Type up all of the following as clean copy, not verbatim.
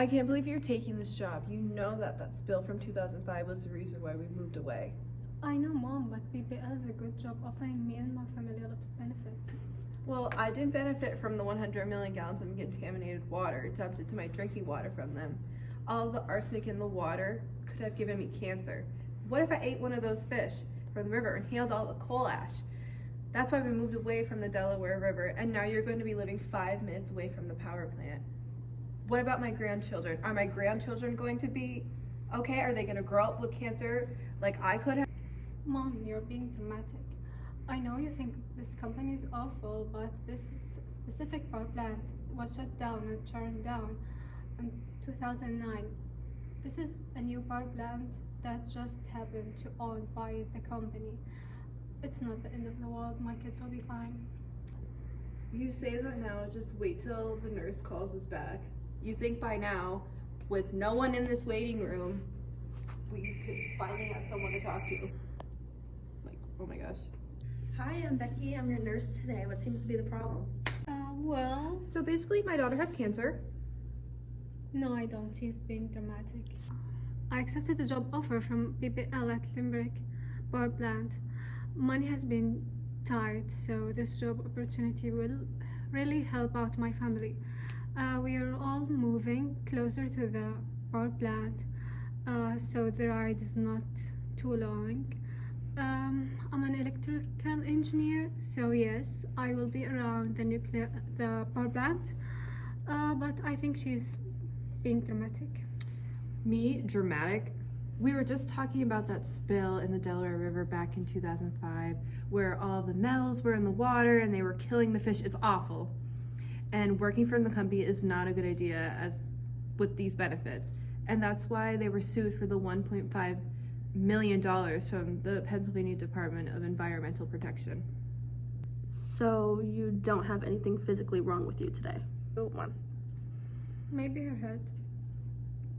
I can't believe you're taking this job. You know that spill from 2005 was the reason why we moved away. I know, Mom, but BPL is a good job offering me and my family a lot of benefits. Well, I didn't benefit from the 100 million gallons of contaminated water dumped into my drinking water from them. All the arsenic in the water could have given me cancer. What if I ate one of those fish from the river and inhaled all the coal ash? That's why we moved away from the Delaware River, and now you're going to be living 5 minutes away from the power plant. What about my grandchildren? Are my grandchildren going to be okay? Are they going to grow up with cancer like I could have? Mom, you're being dramatic. I know you think this company is awful, but this specific power plant was shut down and turned down in 2009. This is a new power plant that just happened to own by the company. It's not the end of the world. My kids will be fine. You say that now, just wait till the nurse calls us back. You think by now, with no one in this waiting room, we could finally have someone to talk to. Like, oh my gosh. Hi, I'm Becky. I'm your nurse today. What seems to be the problem? Well, So basically, my daughter has cancer. no, I don't. She's being dramatic. I accepted the job offer from BPL at Limerick Power Plant. Money has been tight, so this job opportunity will really help out my family. We are all moving closer to the power plant, so the ride is not too long. I'm an electrical engineer, so yes, I will be around the power plant, but I think she's being dramatic. Me, dramatic? We were just talking about that spill in the Delaware River back in 2005, where all the metals were in the water and they were killing the fish. It's awful. And working for the company is not a good idea as with these benefits. And that's why they were sued for the $1.5 million from the Pennsylvania Department of Environmental Protection. So you don't have anything physically wrong with you today? Go on. Maybe her head.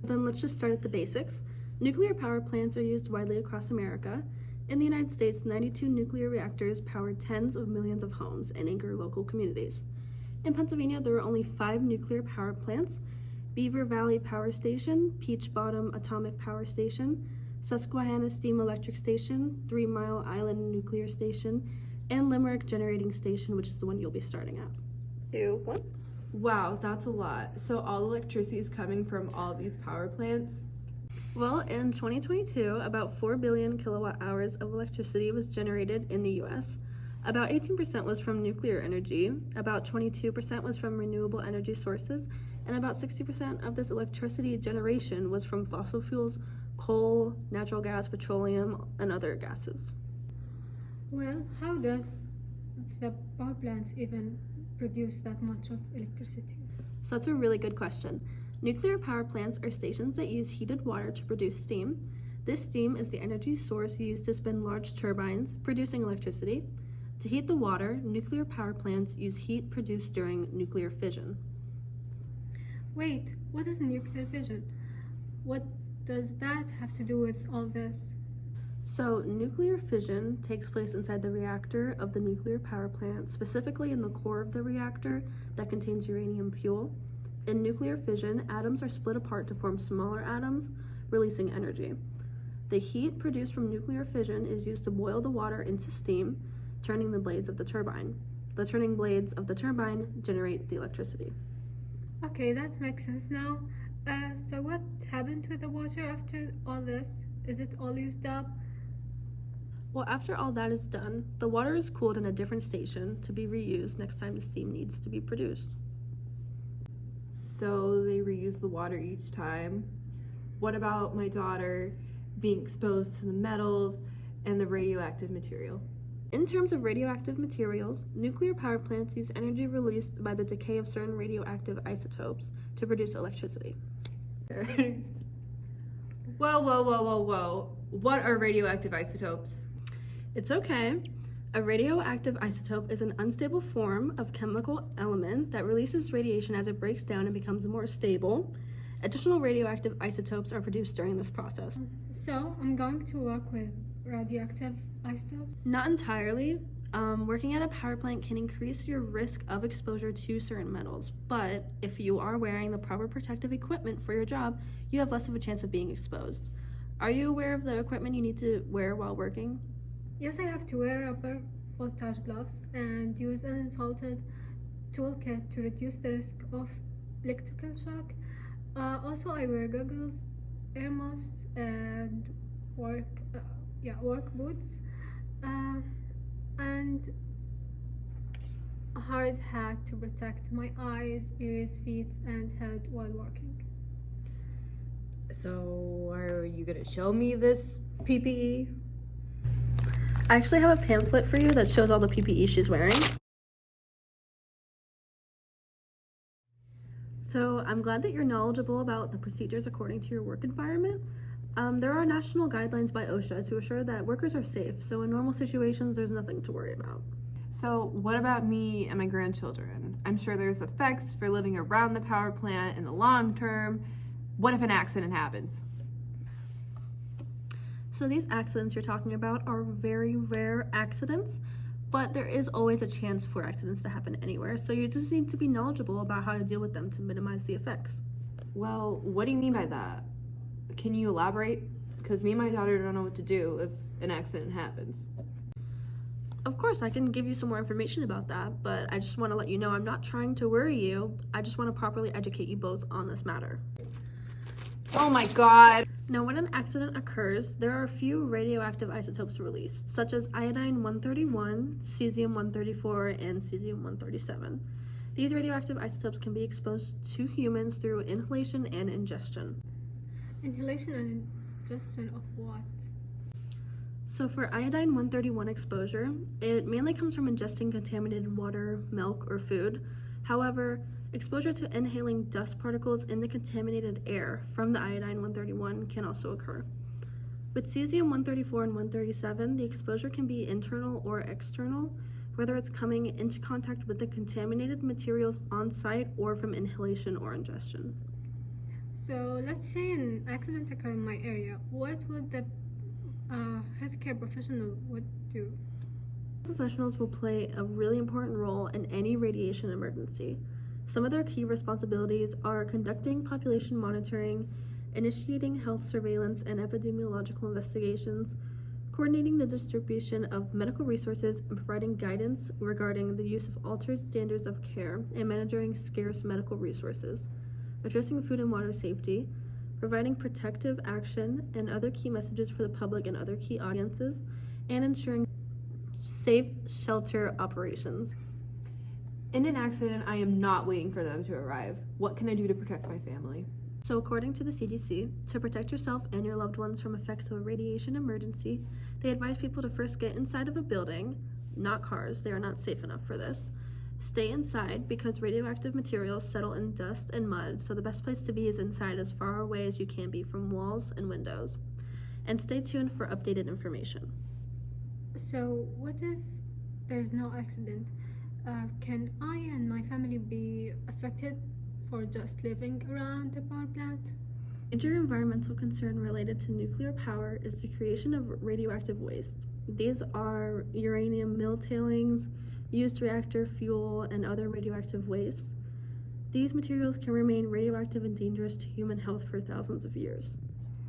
Then let's just start at the basics. Nuclear power plants are used widely across America. In the United States, 92 nuclear reactors power tens of millions of homes and anchor local communities. In Pennsylvania, there are only 5 nuclear power plants: Beaver Valley Power Station, Peach Bottom Atomic Power Station, Susquehanna Steam Electric Station, 3 Mile Island Nuclear Station, and Limerick Generating Station, which is the one you'll be starting at. 2, 1. Wow, that's a lot. So all the electricity is coming from all these power plants? Well, in 2022, about 4 billion kilowatt hours of electricity was generated in the US. About 18% was from nuclear energy, about 22% was from renewable energy sources, and about 60% of this electricity generation was from fossil fuels, coal, natural gas, petroleum, and other gases. Well, how does the power plant even produce that much of electricity? So that's a really good question. Nuclear power plants are stations that use heated water to produce steam. This steam is the energy source used to spin large turbines, producing electricity. To heat the water, nuclear power plants use heat produced during nuclear fission. Wait, what is nuclear fission? What does that have to do with all this? So, nuclear fission takes place inside the reactor of the nuclear power plant, specifically in the core of the reactor that contains uranium fuel. In nuclear fission, atoms are split apart to form smaller atoms, releasing energy. The heat produced from nuclear fission is used to boil the water into steam, turning the blades of the turbine. The turning blades of the turbine generate the electricity. Okay, that makes sense now. So what happened to the water after all this? Is it all used up? Well, after all that is done, the water is cooled in a different station to be reused next time the steam needs to be produced. So they reuse the water each time. What about my daughter being exposed to the metals and the radioactive material? In terms of radioactive materials, nuclear power plants use energy released by the decay of certain radioactive isotopes to produce electricity. Whoa. What are radioactive isotopes? It's okay. A radioactive isotope is an unstable form of chemical element that releases radiation as it breaks down and becomes more stable. Additional radioactive isotopes are produced during this process. So I'm going to work with radioactive isotopes? Not entirely. Working at a power plant can increase your risk of exposure to certain metals, but if you are wearing the proper protective equipment for your job, you have less of a chance of being exposed. Are you aware of the equipment you need to wear while working? Yes, I have to wear rubber voltage gloves and use an insulated toolkit to reduce the risk of electrical shock. Also, I wear goggles, earmuffs, and work boots, and a hard hat to protect my eyes, ears, feet, and head while working. So, are you gonna show me this PPE? I actually have a pamphlet for you that shows all the PPE she's wearing. So I'm glad that you're knowledgeable about the procedures according to your work environment. There are national guidelines by OSHA to assure that workers are safe, so in normal situations, there's nothing to worry about. So what about me and my grandchildren? I'm sure there's effects for living around the power plant in the long term. What if an accident happens? So these accidents you're talking about are very rare accidents, but there is always a chance for accidents to happen anywhere, so you just need to be knowledgeable about how to deal with them to minimize the effects. Well, what do you mean by that? Can you elaborate? Because me and my daughter don't know what to do if an accident happens. Of course, I can give you some more information about that, but I just want to let you know I'm not trying to worry you. I just want to properly educate you both on this matter. Oh my God. Now, when an accident occurs, there are a few radioactive isotopes released, such as iodine-131, cesium-134, and cesium-137. These radioactive isotopes can be exposed to humans through inhalation and ingestion. Inhalation and ingestion of what? So for iodine-131 exposure, it mainly comes from ingesting contaminated water, milk, or food. However, exposure to inhaling dust particles in the contaminated air from the iodine-131 can also occur. With cesium-134 and 137, the exposure can be internal or external, whether it's coming into contact with the contaminated materials on site or from inhalation or ingestion. So let's say an accident occurred in my area. What would the healthcare professional would do? Professionals will play a really important role in any radiation emergency. Some of their key responsibilities are conducting population monitoring, initiating health surveillance and epidemiological investigations, coordinating the distribution of medical resources, and providing guidance regarding the use of altered standards of care and managing scarce medical resources, addressing food and water safety, providing protective action and other key messages for the public and other key audiences, and ensuring safe shelter operations. In an accident, I am not waiting for them to arrive. What can I do to protect my family? So according to the CDC, to protect yourself and your loved ones from effects of a radiation emergency, they advise people to first get inside of a building, not cars, they are not safe enough for this. Stay inside because radioactive materials settle in dust and mud, so the best place to be is inside as far away as you can be from walls and windows. And stay tuned for updated information. So what if there's no accident? Can I and my family be affected for just living around the power plant? Major environmental concern related to nuclear power is the creation of radioactive waste. These are uranium mill tailings, used reactor fuel, and other radioactive wastes. These materials can remain radioactive and dangerous to human health for thousands of years.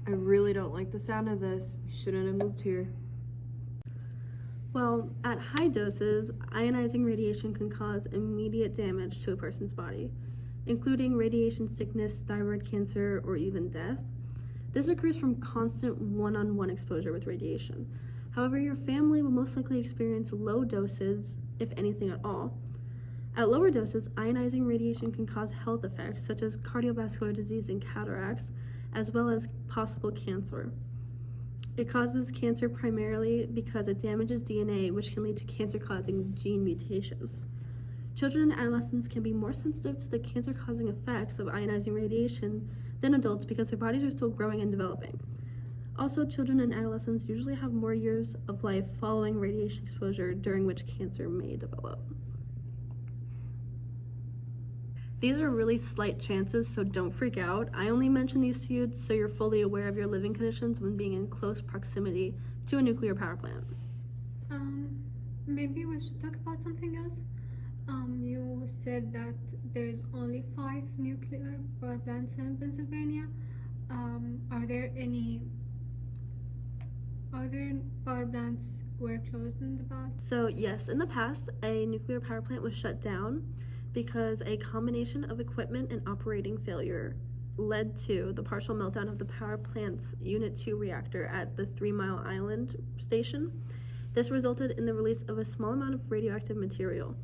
I really don't like the sound of this. We shouldn't have moved here. Well, at high doses, ionizing radiation can cause immediate damage to a person's body, including radiation sickness, thyroid cancer, or even death. This occurs from constant one-on-one exposure with radiation. However, your family will most likely experience low doses, if anything at all. At lower doses, ionizing radiation can cause health effects such as cardiovascular disease and cataracts, as well as possible cancer. It causes cancer primarily because it damages DNA, which can lead to cancer-causing gene mutations. Children and adolescents can be more sensitive to the cancer-causing effects of ionizing radiation than adults because their bodies are still growing and developing. Also, children and adolescents usually have more years of life following radiation exposure, during which cancer may develop. These are really slight chances, so don't freak out. I only mention these to you so you're fully aware of your living conditions when being in close proximity to a nuclear power plant. maybe we should talk about something else. You said that there's only 5 nuclear power plants in Pennsylvania. Are there any other power plants were closed in the past? So, yes, in the past, a nuclear power plant was shut down because a combination of equipment and operating failure led to the partial meltdown of the power plant's Unit 2 reactor at the 3 Mile Island station. This resulted in the release of a small amount of radioactive material.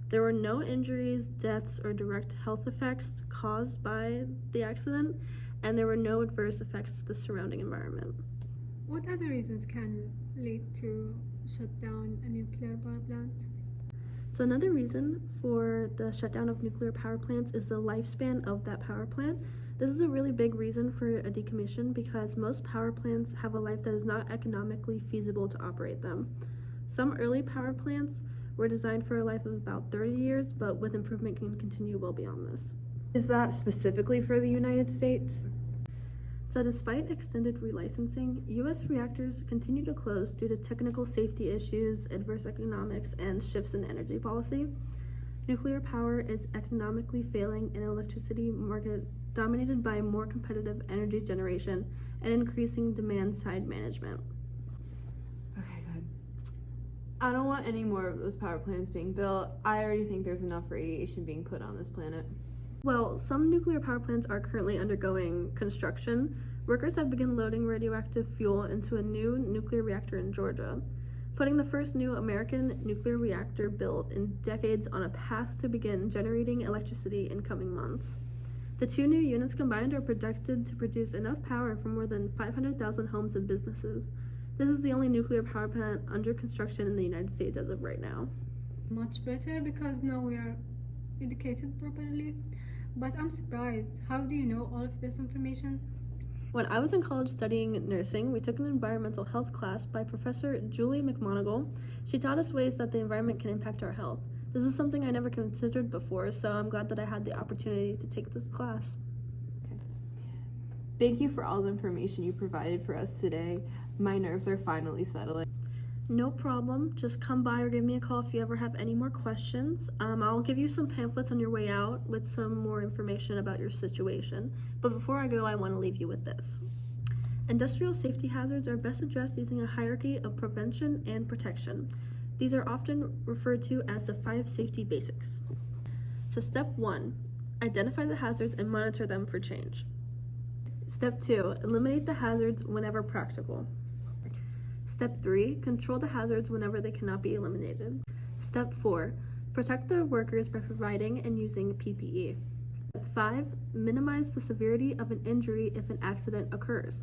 There were no injuries, deaths, or direct health effects caused by the accident, and there were no adverse effects to the surrounding environment. What other reasons can lead to shut down a nuclear power plant? So another reason for the shutdown of nuclear power plants is the lifespan of that power plant. This is a really big reason for a decommission because most power plants have a life that is not economically feasible to operate them. Some early power plants were designed for a life of about 30 years, but with improvement can continue well beyond this. Is that specifically for the United States? So despite extended relicensing, U.S. reactors continue to close due to technical safety issues, adverse economics, and shifts in energy policy. Nuclear power is economically failing in an electricity market dominated by more competitive energy generation and increasing demand-side management. Okay, good. I don't want any more of those power plants being built. I already think there's enough radiation being put on this planet. Well, some nuclear power plants are currently undergoing construction. Workers have begun loading radioactive fuel into a new nuclear reactor in Georgia, putting the first new American nuclear reactor built in decades on a path to begin generating electricity in coming months. The 2 new units combined are projected to produce enough power for more than 500,000 homes and businesses. This is the only nuclear power plant under construction in the United States as of right now. Much better because now we are educated properly. But I'm surprised. How do you know all of this information? When I was in college studying nursing, we took an environmental health class by Professor Julie McMonigal. She taught us ways that the environment can impact our health. This was something I never considered before, so I'm glad that I had the opportunity to take this class. Thank you for all the information you provided for us today. My nerves are finally settling. No problem. Just come by or give me a call if you ever have any more questions. I'll give you some pamphlets on your way out with some more information about your situation. But before I go, I want to leave you with this. Industrial safety hazards are best addressed using a hierarchy of prevention and protection. These are often referred to as the 5 safety basics. So step 1, identify the hazards and monitor them for change. Step 2, eliminate the hazards whenever practical. Step 3, control the hazards whenever they cannot be eliminated. Step 4, protect the workers by providing and using PPE. Step 5, minimize the severity of an injury if an accident occurs.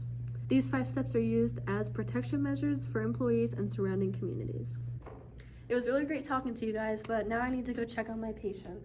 These 5 steps are used as protection measures for employees and surrounding communities. It was really great talking to you guys, but now I need to go check on my patient.